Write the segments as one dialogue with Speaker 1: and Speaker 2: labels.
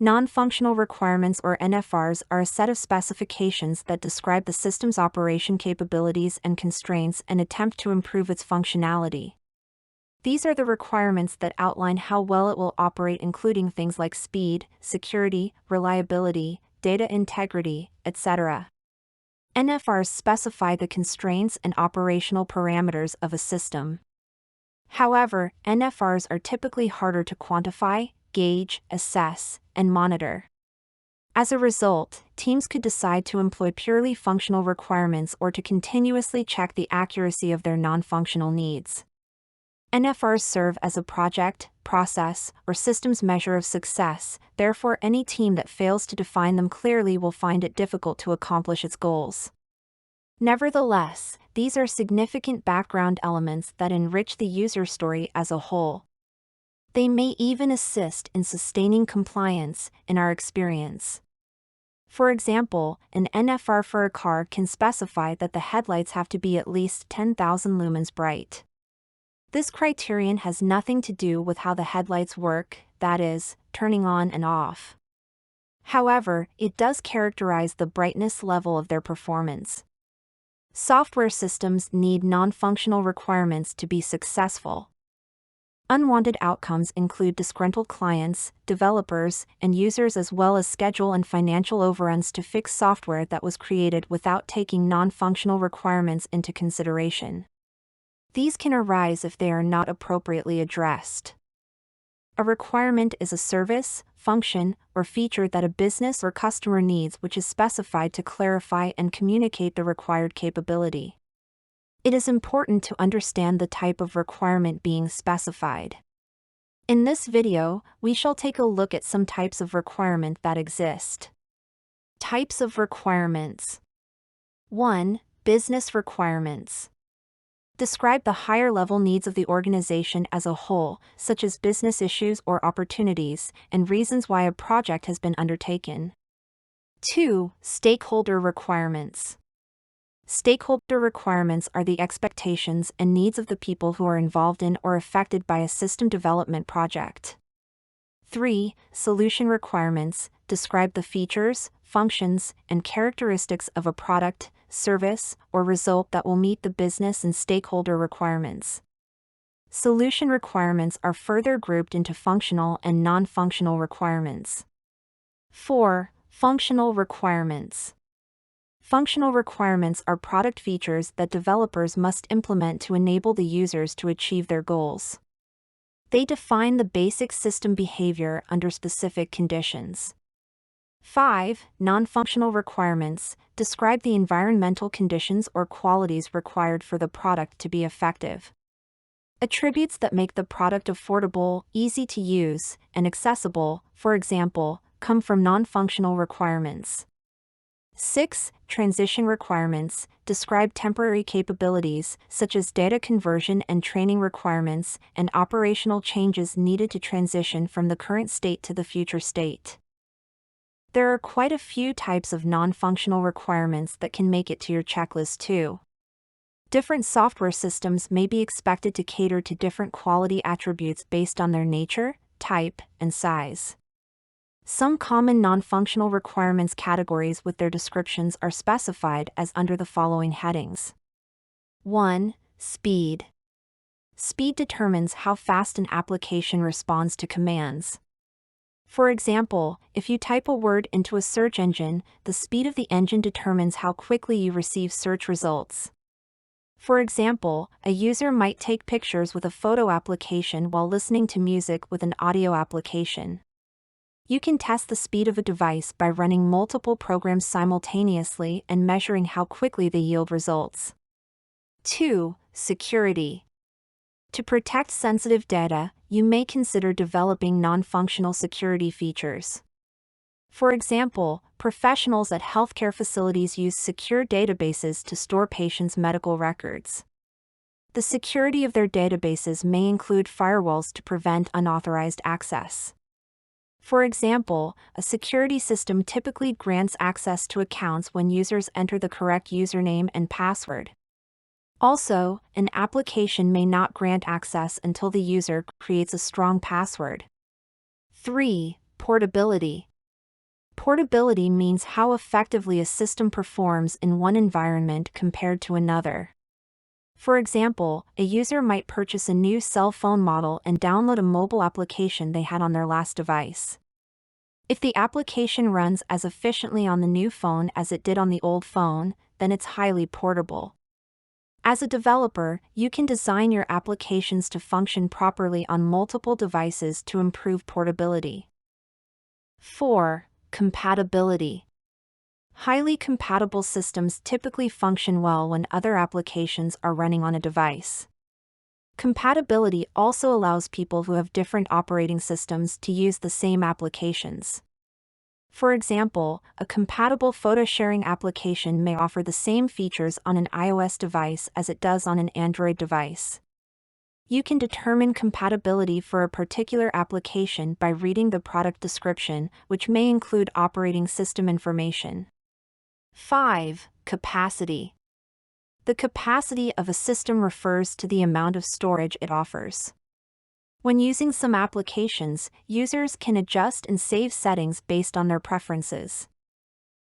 Speaker 1: Non-functional requirements or NFRs are a set of specifications that describe the system's operation capabilities and constraints and attempt to improve its functionality. These are the requirements that outline how well it will operate, including things like speed, security, reliability, data integrity, etc. NFRs specify the constraints and operational parameters of a system. However, NFRs are typically harder to quantify, gauge, assess, and monitor. As a result, teams could decide to employ purely functional requirements or to continuously check the accuracy of their non-functional needs. NFRs serve as a project, process, or systems measure of success, therefore any team that fails to define them clearly will find it difficult to accomplish its goals. Nevertheless, these are significant background elements that enrich the user story as a whole. They may even assist in sustaining compliance, in our experience. For example, an NFR for a car can specify that the headlights have to be at least 10,000 lumens bright. This criterion has nothing to do with how the headlights work, that is, turning on and off. However, it does characterize the brightness level of their performance. Software systems need non-functional requirements to be successful. Unwanted outcomes include disgruntled clients, developers, and users, as well as schedule and financial overruns to fix software that was created without taking non-functional requirements into consideration. These can arise if they are not appropriately addressed. A requirement is a service, function, or feature that a business or customer needs which is specified to clarify and communicate the required capability. It is important to understand the type of requirement being specified. In this video, we shall take a look at some types of requirement that exist. Types of requirements. 1. Business requirements. Describe the higher-level needs of the organization as a whole, such as business issues or opportunities, and reasons why a project has been undertaken. 2. Stakeholder requirements. Stakeholder requirements are the expectations and needs of the people who are involved in or affected by a system development project. 3. Solution requirements describe the features, functions, and characteristics of a product, service, or result that will meet the business and stakeholder requirements. Solution requirements are further grouped into functional and non-functional requirements. 4. Functional requirements. Functional requirements are product features that developers must implement to enable the users to achieve their goals. They define the basic system behavior under specific conditions. 5. Non-functional requirements describe the environmental conditions or qualities required for the product to be effective. Attributes that make the product affordable, easy to use, and accessible, for example, come from non-functional requirements. 6. Transition requirements describe temporary capabilities, such as data conversion and training requirements, and operational changes needed to transition from the current state to the future state. There are quite a few types of non-functional requirements that can make it to your checklist too. Different software systems may be expected to cater to different quality attributes based on their nature, type, and size. Some common non-functional requirements categories with their descriptions are specified as under the following headings. 1. Speed. Speed determines how fast an application responds to commands. For example, if you type a word into a search engine, the speed of the engine determines how quickly you receive search results. For example, a user might take pictures with a photo application while listening to music with an audio application. You can test the speed of a device by running multiple programs simultaneously and measuring how quickly they yield results. 2. Security. To protect sensitive data, you may consider developing non-functional security features. For example, professionals at healthcare facilities use secure databases to store patients' medical records. The security of their databases may include firewalls to prevent unauthorized access. For example, a security system typically grants access to accounts when users enter the correct username and password. Also, an application may not grant access until the user creates a strong password. 3. Portability. Portability means how effectively a system performs in one environment compared to another. For example, a user might purchase a new cell phone model and download a mobile application they had on their last device. If the application runs as efficiently on the new phone as it did on the old phone, then it's highly portable. As a developer, you can design your applications to function properly on multiple devices to improve portability. 4. Compatibility. Highly compatible systems typically function well when other applications are running on a device. Compatibility also allows people who have different operating systems to use the same applications. For example, a compatible photo sharing application may offer the same features on an iOS device as it does on an Android device. You can determine compatibility for a particular application by reading the product description, which may include operating system information. 5. Capacity. The capacity of a system refers to the amount of storage it offers. When using some applications, users can adjust and save settings based on their preferences.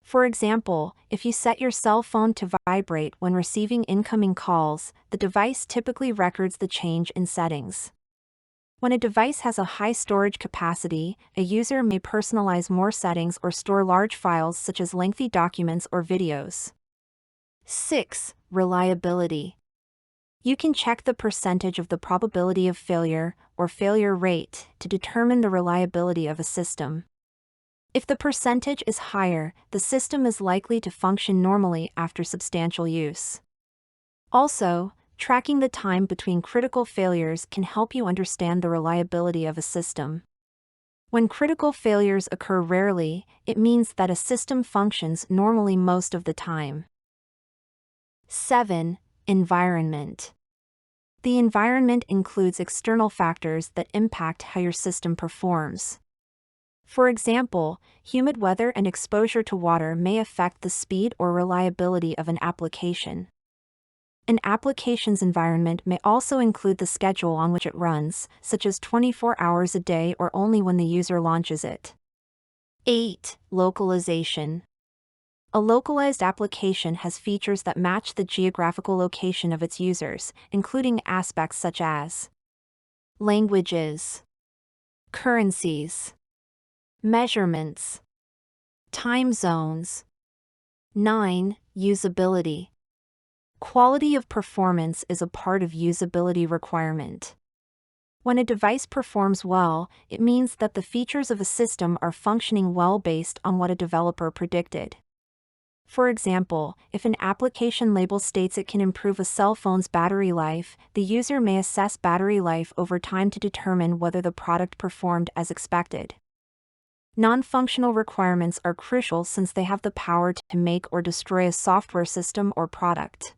Speaker 1: For example, if you set your cell phone to vibrate when receiving incoming calls, the device typically records the change in settings. When a device has a high storage capacity, a user may personalize more settings or store large files such as lengthy documents or videos. 6. Reliability. You can check the percentage of the probability of failure, or failure rate, to determine the reliability of a system. If the percentage is higher, the system is likely to function normally after substantial use. Also, tracking the time between critical failures can help you understand the reliability of a system. When critical failures occur rarely, it means that a system functions normally most of the time. 7. Environment. The environment includes external factors that impact how your system performs. For example, humid weather and exposure to water may affect the speed or reliability of an application. An application's environment may also include the schedule on which it runs, such as 24 hours a day or only when the user launches it. 8. Localization. A localized application has features that match the geographical location of its users, including aspects such as languages, currencies, measurements, time zones. 9. Usability. Quality of performance is a part of usability requirement. When a device performs well, it means that the features of a system are functioning well based on what a developer predicted. For example, if an application label states it can improve a cell phone's battery life, the user may assess battery life over time to determine whether the product performed as expected. Non-functional requirements are crucial since they have the power to make or destroy a software system or product.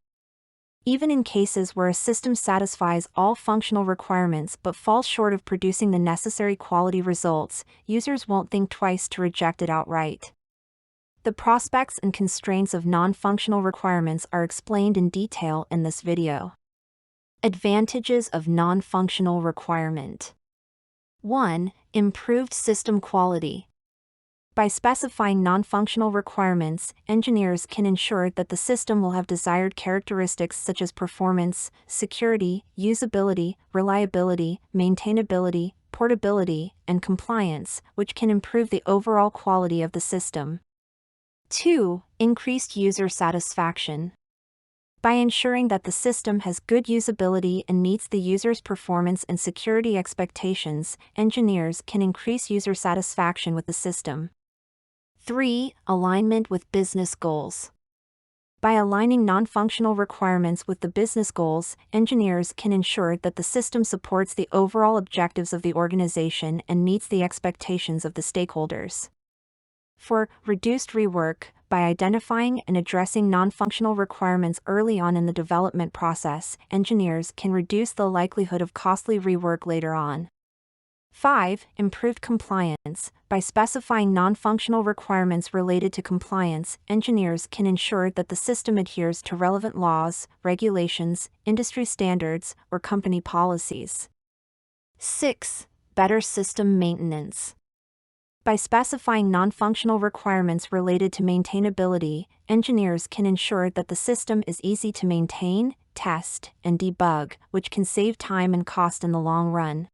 Speaker 1: Even in cases where a system satisfies all functional requirements but falls short of producing the necessary quality results, users won't think twice to reject it outright. The prospects and constraints of non-functional requirements are explained in detail in this video. Advantages of non-functional requirement. 1. Improved system quality. By specifying non-functional requirements, engineers can ensure that the system will have desired characteristics such as performance, security, usability, reliability, maintainability, portability, and compliance, which can improve the overall quality of the system. 2. Increased user satisfaction. By ensuring that the system has good usability and meets the user's performance and security expectations, engineers can increase user satisfaction with the system. 3. Alignment with business goals. By aligning non-functional requirements with the business goals, engineers can ensure that the system supports the overall objectives of the organization and meets the expectations of the stakeholders. 4. Reduced rework. By identifying and addressing non-functional requirements early on in the development process, engineers can reduce the likelihood of costly rework later on. 5. Improved compliance. By specifying non-functional requirements related to compliance, engineers can ensure that the system adheres to relevant laws, regulations, industry standards, or company policies. 6. Better system maintenance. By specifying non-functional requirements related to maintainability, engineers can ensure that the system is easy to maintain, test, and debug, which can save time and cost in the long run.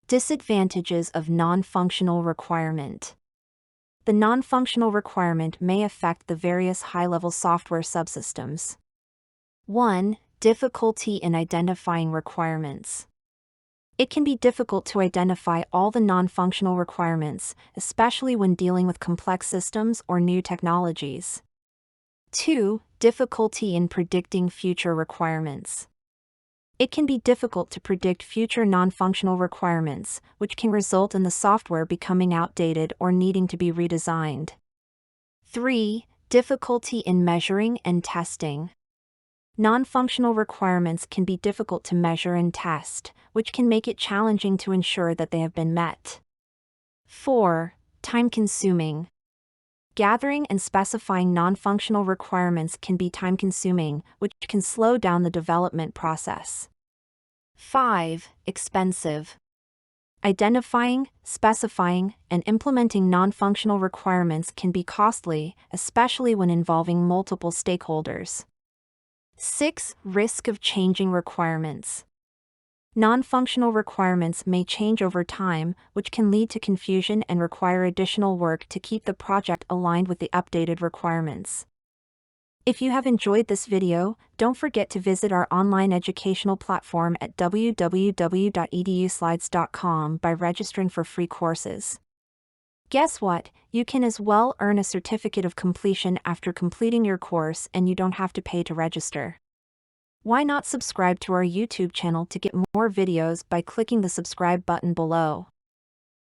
Speaker 1: Disadvantages of non-functional requirement. The non-functional requirement may affect the various high-level software subsystems. 1. Difficulty in identifying requirements. It can be difficult to identify all the non-functional requirements, especially when dealing with complex systems or new technologies. 2. Difficulty in predicting future requirements. It can be difficult to predict future non-functional requirements, which can result in the software becoming outdated or needing to be redesigned. 3. Difficulty in measuring and testing. Non-functional requirements can be difficult to measure and test, which can make it challenging to ensure that they have been met. 4. Time-consuming. Gathering and specifying non-functional requirements can be time-consuming, which can slow down the development process. 5. Expensive. Identifying, specifying, and implementing non-functional requirements can be costly, especially when involving multiple stakeholders. 6. Risk of changing requirements. Non-functional requirements may change over time, which can lead to confusion and require additional work to keep the project aligned with the updated requirements. If you have enjoyed this video, don't forget to visit our online educational platform at www.eduslides.com by registering for free courses. Guess what? You can as well earn a certificate of completion after completing your course, and you don't have to pay to register. Why not subscribe to our YouTube channel to get more videos by clicking the subscribe button below?